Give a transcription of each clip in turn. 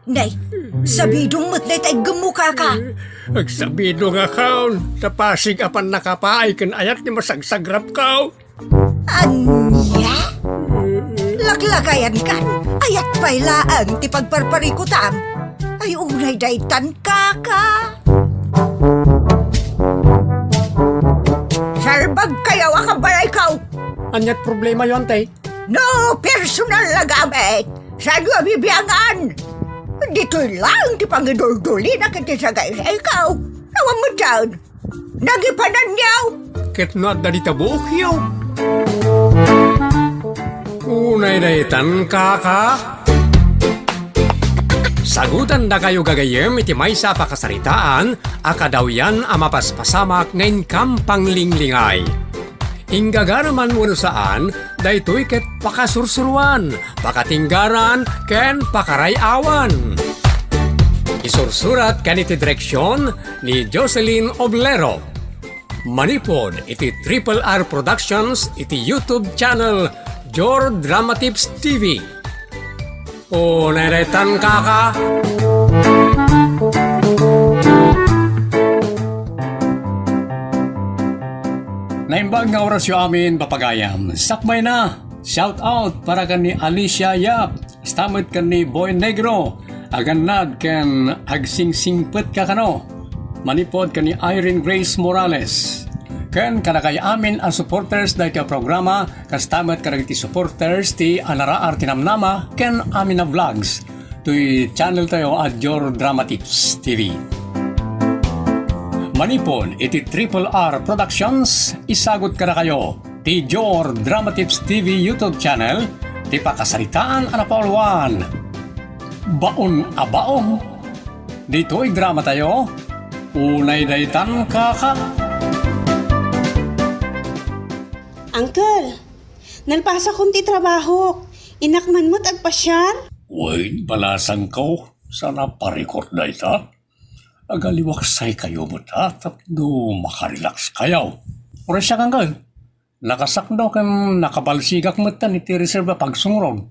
Nay, sabidong mo't day tay gemuka ka. Agsabido nga kaon, sa pasig apan nakapaay kan ayat ni masagsagrap kao. Anya? Laklagayan kan, ayat pailaan ti pagparparikutam. Ay unay daytan kaka. Sarbag kayaw akabalay kaw. Anyat problema yon tay. No personal na gamit. Saan nga bibiyangan? Dito'y lang ti pangidul-duli na kiti sa gaya ikaw. Nawang mo dyan. Nagipanan niyaw. Ket no at dalita buok yaw. Unay daytan kaka. Sagutan na kayo gagayem iti may sa pakasaritaan, akadaw yan amapaspasamak ngayon kampang linglingay. Inggagaraman mo saan, daytoy ket pakasursuruan, pakatinggaran, ken pakarayawan. Isursurat kaniti direksyon ni Jocelyn Oblero. Manipod iti Triple R Productions iti YouTube channel Jor Drama Tips TV. O neretan kaka. Naimbag nga oras yung amin papagayam. Sakmay na. Shout out para kan ni Alicia Yap. Stamit kan ni Boy Negro. Aganad ken agsingsingpet ka kano. Manipod kan ni Irene Grace Morales. Ken kanakay amin ang supporters dahil ka programa. Kastamat karag ti supporters ti Anaraar Tinamnama ken amin na vlogs. Tuy channel tayo at Jor Drama Tips TV. Manipon, iti Triple R Productions, isagot ka na kayo. Ti Jor Drama Tips TV YouTube channel, ti pakasaritaan anapolwan. Baon a baon. Dito'y drama tayo, unay daytan kaka. Uncle, nalpasa kong ti trabaho. Inakman mo't agpasyar? Wait, balasang ko. Sana parikot na ita. Agaliwaksay kayo mo ta, tapno makarelax kayo. Ora siya kang gal. Nakasakdo kang nakabalsigak mo tan iti reserva pagsungron.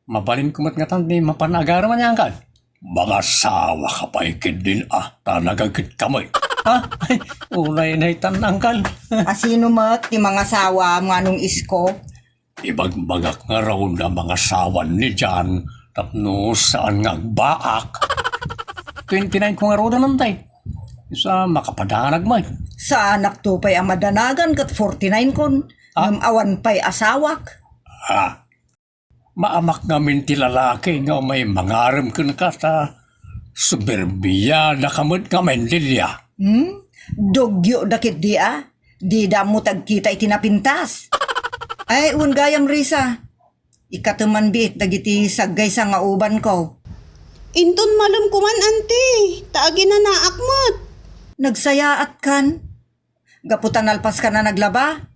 Mabalin ko nga tan di mapanagara man yan gal. Mga sawa ka pa ikid din tanagagit kamay. Ha? Ay, ulay na itan angkal. Asino mat ti mga sawa mga nung isko? Ibagbagak nga raw na mga sawan ni Jan, tapno saan nga agbaak. 29 ko nga roda nantay. Isa makapadanag man. Sa anak to pa'y ang madanagan kat 49 kon. Awan pa'y asawak. Maamak namin ti lalaki nga may mangaram kun ka ta suberbiya na kamot nga mendilya. Dogyo dakit di Di damo tagkita itinapintas. Ay, gayam Risa. Ikatuman bit dagiti saggay sa nga uban ko. Inton malam kuman, ante. Taagi na naakmot. Nagsayaat kan. Gaputan alpas ka na naglaba.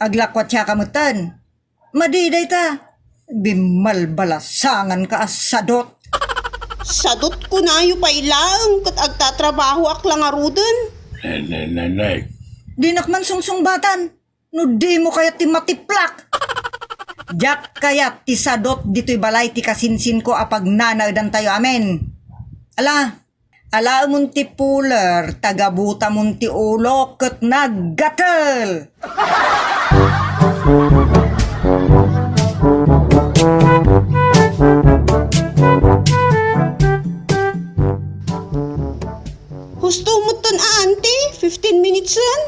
Aglakwat siya kamutan. Madiday ta. Bimalbalasangan ka asadot. Sadot ko na ayo pa ilang kat agtatrabaho ak lang aruden. Neneneneng. Di nakman sungsung-batan. No di mo kaya ti matiplak. Jak kaya ti sadot dito'y balay ti kasinsin ko apag nanagdan tayo amen. Ala mun ti puler, tagabuta mun ti ulo ket naggatel. Husto mo ton ante, 15 minutes yan.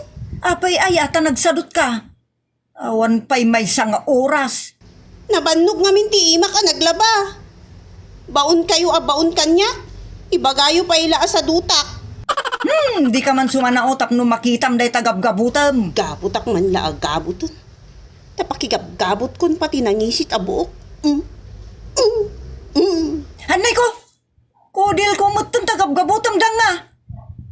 Apay ayata nagsadot ka. Awan pa'y may nga oras. Nabannog ngamin ti ima ka naglaba. Baon kayo baon kanya. Ibagayo pa ila sa dutak. Di ka man sumanaotap no makitam day tagabgabutam. Gabutak man la agabutan. Tapakigabgabot kon pati nangisit abuok. Hanay ko! Kodil ko mutun tagabgabutam dang nga.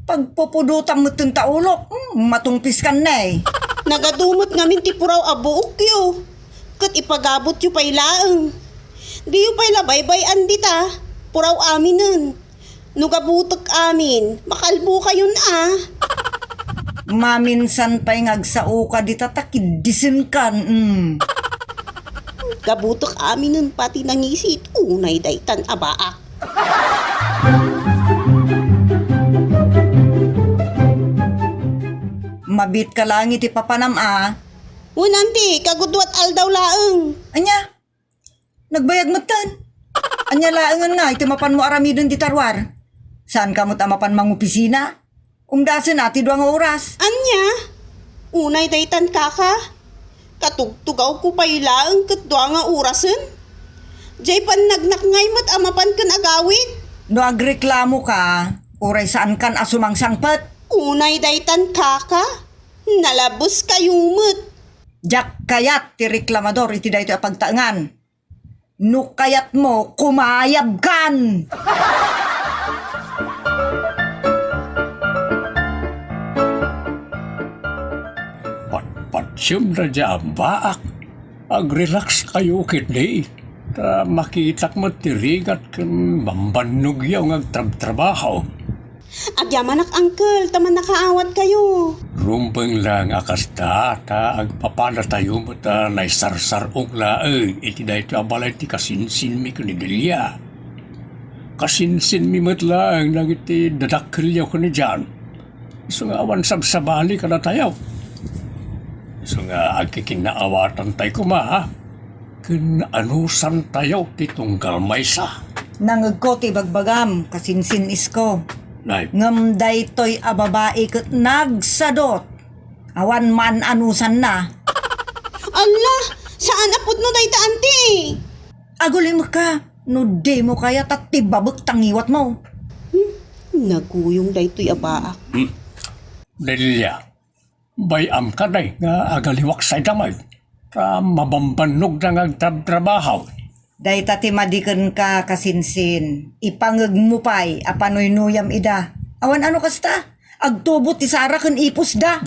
Pagpupudutang mutun taulok, matungpis kan na eh. Nagadumot ngamin ti puraw abuok yo. Kat ipagabot yu pailaang. Di yu paila baybay dita. Puraw aminen. Nugabutok amin. Makalbo kayon Maminsan pa'y ngagsao ka di tatakiddisin kan. Gabutok aminen pati nangisit. Unay daytan abaak. Mabit ka lang iti papanam Unanti, kagudwat aldaw laeng. Anya, nagbayag matan. Anya laangan nga, iti mapan mo aramidon di tarwar. Saan ka mo't amapan mang opisina? Umdasin ati duang oras. Anya? Unay daytan kaka. Katugtugaw ko pa'y laeng katdwa nga orasen. Jay pan nagnakngay mat amapan kan agawid. No agreklamo ka, oray saan kan asumang sangpat. Unay daytan kaka. Nalabos kayumot. Jak kayat ti reklamador iti dayto apagtaangan. No kayat mo, kumayab kan! Patpatsyon na dyan, baak. Ag-relax kayo kitni. Ta makitak mo tirigat kan bambanugyaw ng trabaho. Agyamanak uncle, taman nakaawat kayo. Rumpeng lang akasta, ta agpapala tayo mo ta naisarsarong laeng. Iti na ito abalay ti kasinsin mi kunidilya. Kasinsin mi mat lang nang iti dadakilyaw ko ni dyan. So nga awan sabsabali ka na tayo. So nga agkikinaawatan tayo kuma ha. Kinanusan tayo ti tunggal maysa. Nangag ko ti bagbagam, kasinsin isko. Nay, Ngam daytoy a babae ket nagsadot. Awan man anusan na. Allah, saan apod no dayta anti? Aguli mo ka, no di mo kaya tatibabak tangiwat mo. Naguyong daytoy abaak. Delia, bayam ka day nga agaliwak sa damay. Ta mabambanog na ngagtrabaho. Dayta ti madiken ka kasinsin. Ipangeg mo pay apanoy nuyam ida. Awan ano kasta? Agtubot ti Sara ken ipos da.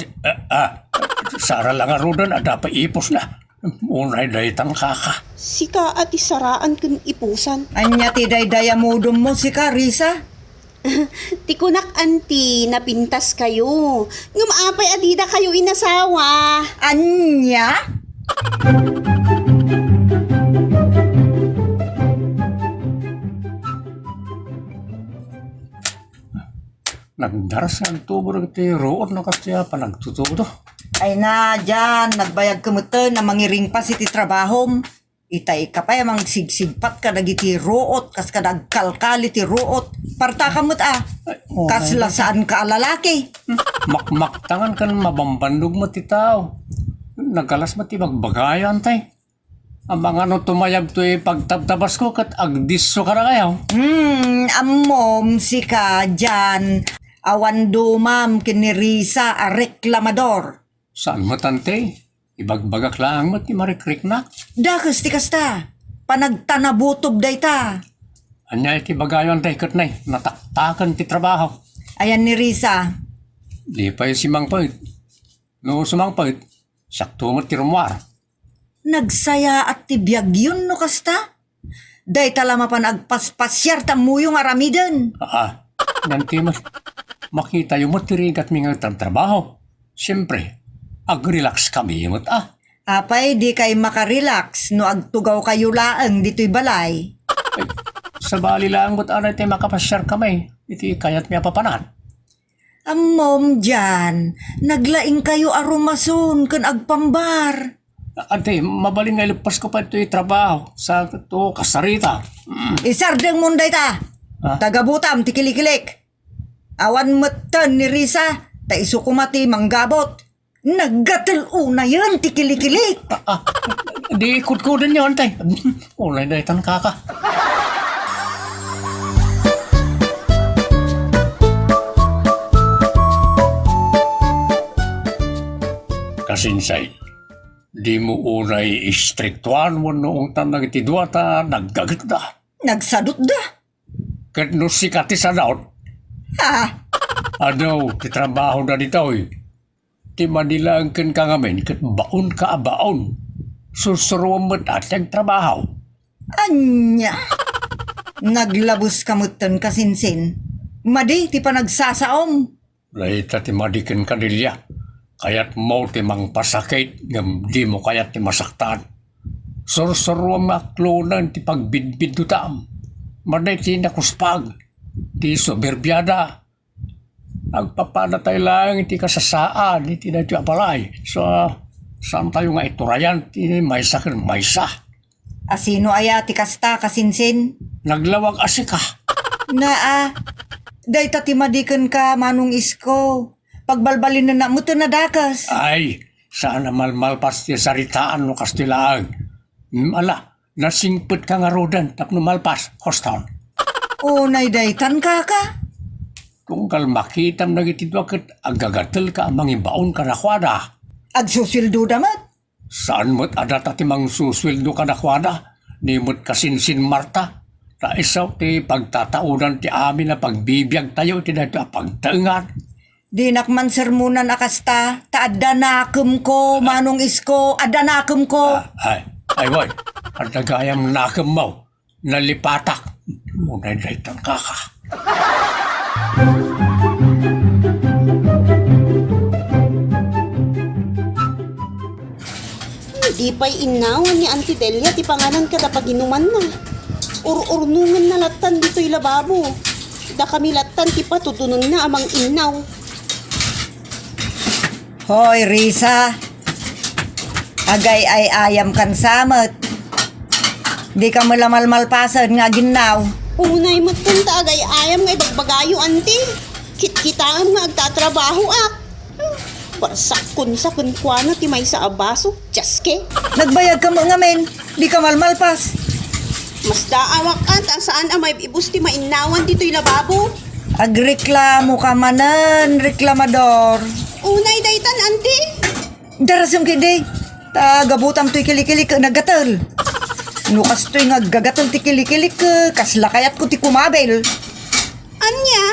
Sara lang arudan at dapat ipos na. Unay day tang kaka. Sika at isaraan kun ipusan. Anya ti daydaya modom mo si Carissa. Tikunak anti, napintas kayo. Ngumapay adida kayo inasawa. Anya? Nagdaras ng tubo ng roon na kasya pa nagtutudo. Ay na, dyan, nagbayag kumuto na mangiring pa si ti trabahom. Itay ka pa yamang sigsigpat ka nagiti root, kas ka nagkalkali ti root. Parta ka mo't kasla saan ka alalaki. Makmaktangan kan mabambandog mo ti tao. Nagkalas mo ti magbagayan tay. Ang mga no tumayab to pagtabtabas ko kat agdiso ka na kayo. Amom si ka dyan. Awan dumam kinirisa a reklamador. Saan mo tante? Ibagbagak lang mo ti marikrik na. Dakas ti kasta. Panagtanabutob day ta. Anya iti bagayon tay kat nay. Nataktakan ti trabaho. Ayan ni Risa. Di pa yung simangpait. No sumangpait, sakto mo ti rumwar. Nagsaya at ti biyag yun no kasta. Day talama pa nagpaspasyar tamuyong aramiden. Nanti mo. Makita yung mo tirigat mi nga trabaho. Siyempre, ag-relax kami mo Apay di kay makarelax no agtugaw kayo laang dito'y balay. Sa bali lang mo't anay tayo makapasyar kami. Iti kayat miya papanan. Mom dyan, naglaing kayo arumason kan agpambar. Ante, mabaling nga ilupas ko pa ito'y trabaho sa ito kasarita. Isardeng munday ta. Tagabutam ti kilikilik. Awan matan ni Risa, ta isukumati manggabot. Naggatal una yan ti kilikilik. Di ikut-kudan yun, tay. Ulay na itang kaka. Kasinsay, di mo unay istriktuan mo noong tanang itidwa ta naggagat da. Nagsadot da. Kat no sikati sa daot, Ha? adaw, titrabaho na dito eh. Ti Manila ang kan kangamin, kat baon ka abaon. Susuruan mo atang trabaho. Anya. Naglabos kamutan kasinsin. Madi ti pa nagsasaom. Lahita ti madikin kanilya. Kaya't mo ti mang pasakit, ngam di mo kayat ti masaktan. Suruan maklunan ti pagbidbid do taam. Manay ti nakuspag. ti soberbyada. Agpapanatay lang iti kasasaan, iti na iti apalay. So, saan tayo nga iturayan, ti maysa ken maysa. Asino aya ti kasta kasinsin? Naglawag asi ka. Naa, day tatimadikan ka manong isko. Pagbalbalin na mo to na dakas. Ay, saan na malmalpas ti saritaan no kastilaang. Ala, nasingpit ka nga rodan, tapno malpas, hoston. Unay daytan ka ka. Kung kal makitam na gitidwa ket agagatel ka amang ibaon ka nakwada. Agsusildo damat. Saan mo't adat ati mang susweldo ka nakwada? Ni mo't kasinsin Marta. Ta isaw ti pagtataunan ti amin na pagbibiyag tayo ti dito pagtangan. Di nakman sermunan akasta. Taadda nakem ko manong isko. Adda nakem ko. Ay boy, ang nagayam nakam mo. Nalipatak. Munay daytan kaka. Di pa'y inawan ni Auntie Delia ti pangalan kada paginuman na. Ur-urnungan na latan dito'y lababo. Da kami latan ti patutunon na amang inaw. Hoy, Risa. Agay ay ayam kan samet. Di ka malamalmalpasan nga ginaw. Unay magpunta agay ayam nga ibagbagayo, Auntie. Kit-kitaan nga agtatrabaho ak. Barsakon sa kunkwana ti may sa abaso, tyaske. Nagbayag ka mo nga men. Di ka malmalpas. Mas daawak at ang saan amay ibus ti mainawan dito'y lababo. Agreklamo ka manan, reklamador. Unay daytan, Auntie. Daras yung kidi. Tagabutam to'y kilik-kilik nagatal. Nukas to'y nagagatal ti kilik-kilik kasla kayat ko ti kumabel. Anya?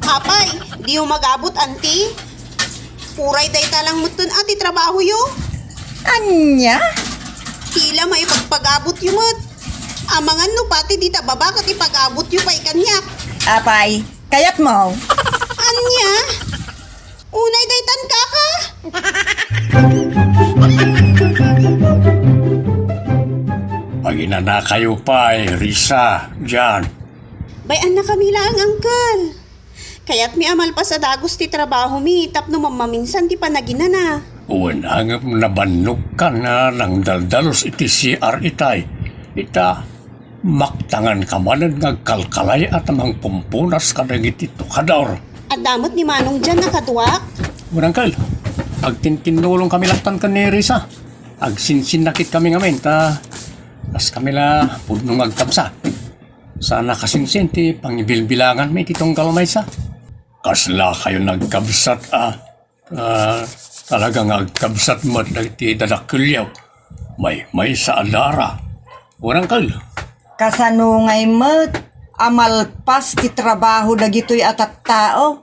Apay, di mo magabot, Auntie. Puray dayta lang mutun ati trabaho yo. Anya? Tila may pagpagabot yung mat. Amangan no pati di ta baba kat ipag-abot yung pa ikanyak. Apay, kayat mo. Anya? Unay daytan kaka. Pag inana kayo pa Risa, Jan. Bayan na kami lang, Uncle. Kaya't mi amal pa sa dagos ti trabaho mi, tapno mamaminsan ti panaginana. Uwan hangap nabannog ka na ng daldalos iti CR itay. Ita, maktangan ka man nagkalkalay at amang pumpunas ka ng iti tukador. At damot ni Manong dyan nakaduwak. Murangkal, agtintinulong kami laktan ka ni Risa. Agsinsinakit kami ngamin, tas kami la pudnong agkabsa. Sana kasinsin ti pangibilbilangan may titong kalmaysa. Kasla kayo nagkabsat talagang agkabsat mo ti dadakilyaw. May sa alara. Murangkal. Kasanungay mo't amalpas ti trabaho dagitoy atat tao.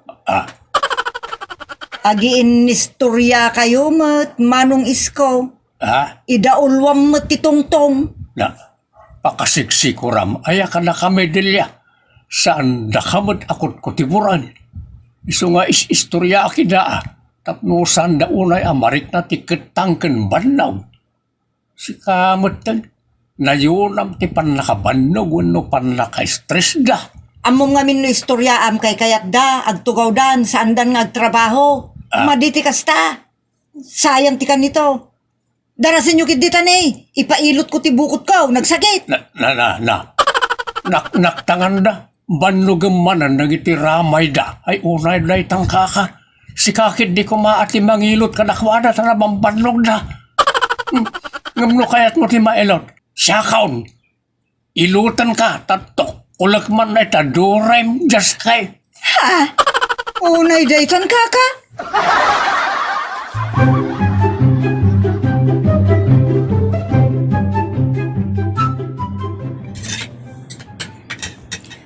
Agiin nistorya kayo mo't manong isko. Idaulwam mo't ti tongtong. Na, pakasiksikuram, aya ka na kami dilya. Saan na kamot akot kutiburan? Iso nga istorya akida tapno saan da unay amarik na tiketangken banaw. Si kamot tan, nayunam ti panakabanog wano panaka-stress da. Amom nga min no istorya am kay kayat da, agtugaw dan, saan dan nga agtrabaho. Maditi kasta. Sayang ti kanito. Darasin nyo kiditan ipailot ko ti bukot ko, nagsakit. Naktangan da. Banlugamanan nagiti ramay da. Ay unay da itang kaka. Si kakit di ko maati mangilot ka nakwada ta nabang banlog da. Ngamno kayat mo ti mailot. Siyakaon. Ilutan ka. Tatok. Ulak man na itaduray just kay. Ha? Unay daytan kaka?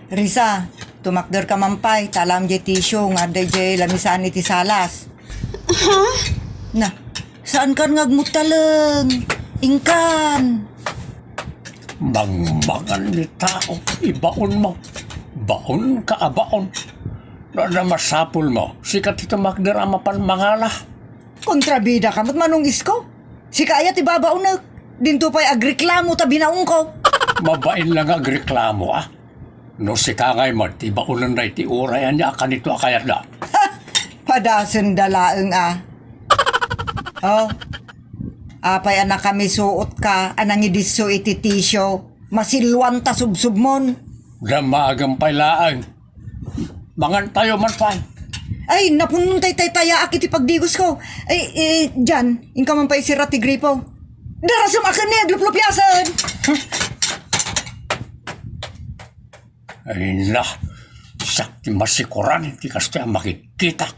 Risa, tumakder ka mampay, talam jay tisyo, nga day jay lamisan iti salas. Ha? Na, saan ka ngagmutalang? Ingkan. Mangmangan ni tao, ibaon mo. Baon ka abaon. Na masapul mo, sikat ito magdarama pan mangala. Kontrabida ka, manong isko? Si kaya ti babaunak. Dinto pa'y agreklamo tabi na ko. Mabain lang agreklamo No si Kangay mo, ti baunan na iti urayan niya kanito akayat na. Padason dalaeng Oh, apay anak kami suot ka, anang idiso iti tisyo, masilwan ta subsubmon. Damagampay laang. Mangan tayo man pa. Ay, napununtay taya akit ipagdigos ko. Ay, dyan, inka man pa isirat ti gripo. Darasam akin niya, luplupyasan. Ay na, siyak ti masikuran, ti kasti ang makikita.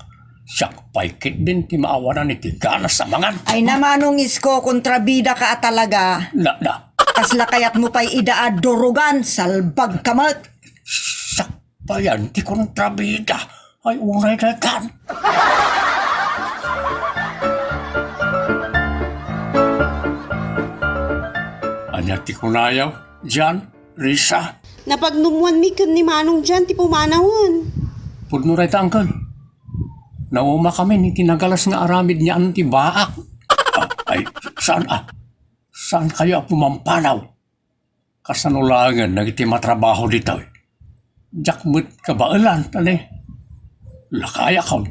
Siyak paikit din ti maawanan iti ganas sa mangan. Ay namanong isko, kontrabida ka talaga. Na. Kasla kayat mo pa'y idaad durugan, salbag kamat. Siyak pa yan, ti kontrabida. Ay unay na tan. Anya ti kunayaw, Jan, Risa. Napagnumuan mi kun ni Manong dyan ti pumanawon. Pudno ray tangkal. Nauma kami ni tinagalas nga aramid niya ti baak. Ay, saan Saan kayo pumampanaw? Kasanulangan nagiti matrabaho dito. Jakmut kabailan tani. Lakaya ka.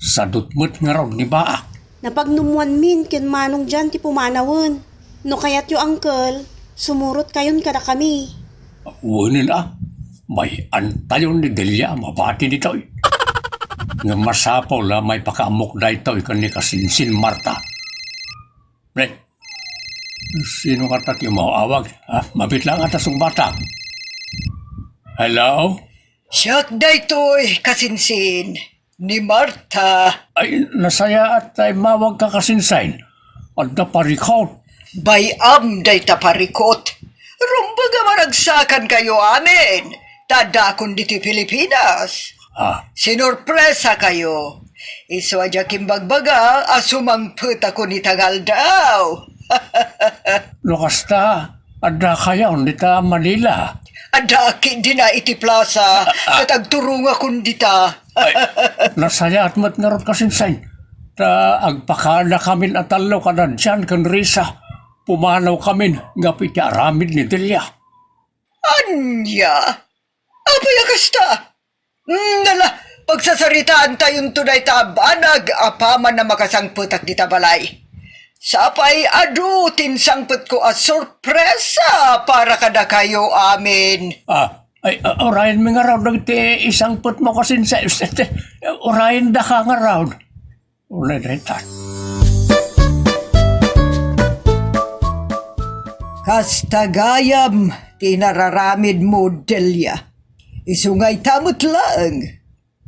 Sadutmut nga raw ni baak. Napagnumuan min kun Manong dyan ti pumanawon. No kayat yu uncle, sumurot kayon kada kami. Uwanin may antayon ni Delia mabati dito. Nga masapaw la may pakaamok da ito ikan ni Kasinsin Marta. Pre, sino ka tati mawawag? Mabit lang atasong bata. Hello? Siyak daytoy, kasinsin, ni Marta. Ay, nasaya at ay mawag ka kasinsain. At naparikaw. Bayam day taparikot. Rumbaga maragsakan kayo amin. Tadakon diti Pilipinas. Sinurpresa kayo. Iswadya kimbagbaga asumangput ako ni Tagal daw. Lukas ta, ada kayaw nita Manila. Adaki di na iti plaza. Katagturunga kundita. Ay, nasaya at mat nga ron kasinsain. Ta agpakala kamin atalo ka na dyan kan Risa. Pumanaw kamin nga piti aramid ni Delia. Anya? Apay akasta? Nala, pagsasaritaan tayong tunay tabanag, apaman na makasangputak di tabalay. Sapay adu, tinsangput ko as sorpresa para kada kayo amin. Orayan mi nga raw nagti isang put mo kasinsain. Orayan da ka nga raw. Ulay retan. Kastagayam, tinararamid mo, Delia. Isungay tamot lang.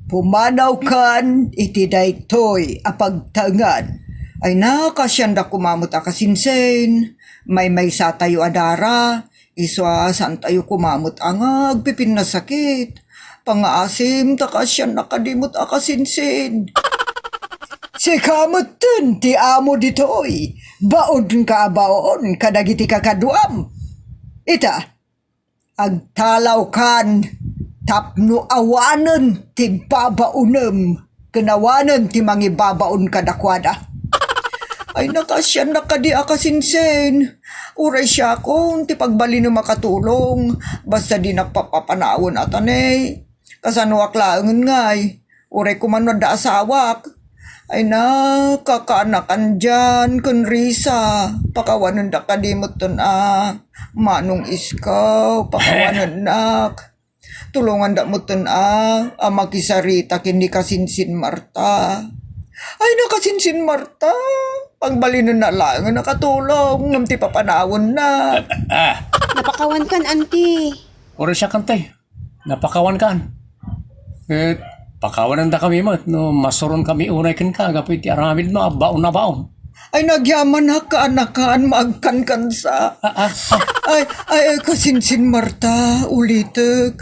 Pumanaw kan, itidaytoy, apagtangan. Ay nakasyanda kumamot akasinsen. May sa tayo adara. Iswasan tayo kumamot ang agpipin na sakit. Pangaasim, takasyan nakadimot akasinsen. Si kamutin, ti amo ditoy. Baod ka baon, kadagiti kakaduam. Ita, agtalaw kan, tapno awanan, ti babaunem, kanawanan ti mangibabaon kadakwada. Ay nakasyan nakadi akasinsen. Uray siya kung ti pagbali na makatulong, basta di nagpapapanawon atanay. Kasanuak laangan ngay, uray kumanod da asawak. Ay na, kakanakan dyan, kun Risa. Pakawanan da kadimot ton manong iskaw, pakawanan nak. Tulungan da mo ton makisarita kindi kasinsin Marta. Ay nakasinsin Marta, pagbalinan na lang, nakatulong, namti papanawon na. Napakawan kan, auntie. Ora siya kantay. Napakawan kan. Pakawanan da kami mo, no masuron kami unay kan ka, gapoy ti aramid mo, baon na baon. Ay nagyaman na kaanakan, maagkan sa. Ay, kasinsin Marta, ulitek.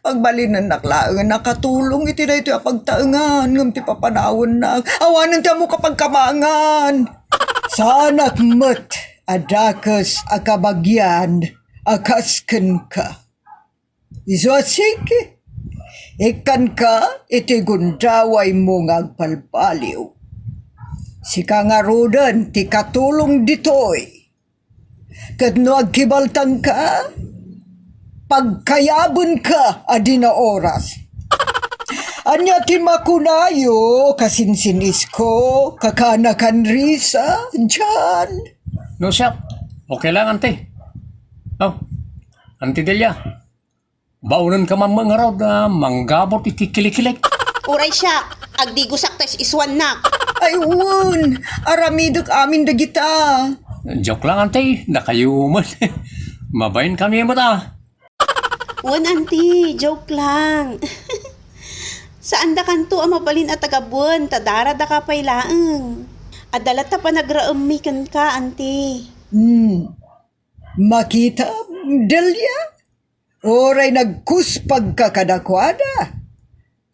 Pagbalinan naklaan, nakatulong iti na ito apagtaangan, ng ti papanawon na. Awanan ti mo kapag kamangan. Sanak mat, adakas akabagyan, akasken ka. Iswasik, ikan ka, iti gundaway mo ngagpalpaliw. Si kangarudan, ti katulong ditoy. Kadno agkibaltang ka, pagkayabon ka adi na oras. Anya ti makunayo kasinsinis ko kakanakan risa dyan. No, siya. Okay lang, ante. Oh, Ante Delia. Baunan ka man mga raw na manggabot iti kilikilig. Uray siya, agdi gusaktes iswan na. Ay wun, aramidok amin dagita. Joke lang, ante. Nakayuman. Mabayin kami mo ta. Wan auntie, joke lang. Saan da kanto ang mabalin at tagabuan, tadara da ka pailaang. Adalat ta pa nagraamikan ka, auntie. Makita, Delia? Oray nagkuspag ka kadakwada.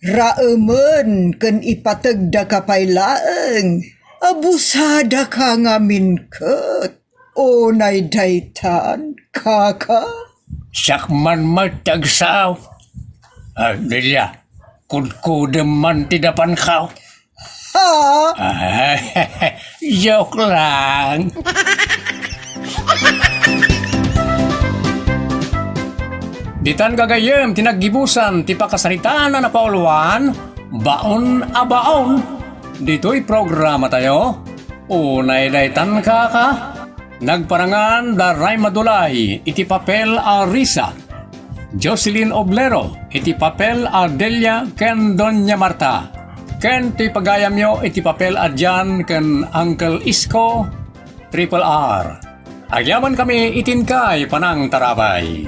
Raaman kan ipatagda ka pailaang. Abusada ka ngamin kat. Onay daytan, kaka. Sakman matagsaw. Delia, kudkudaman tidapan kaw. Ha? Joke lang. Ditan gagayem tinaggibusan ti pakasaritaan na napauluan, baon a baon. Dito'y programa tayo. Unay daytan ka. Nagparangan da Ray Madulay, iti papel a Risa. Jocelyn Oblero, iti papel a Delia ken Doña Marta. Ken ti pagayam yo, iti papel a Jan ken Uncle Isko, Triple R. Agyaman kami itin kay panang tarabay.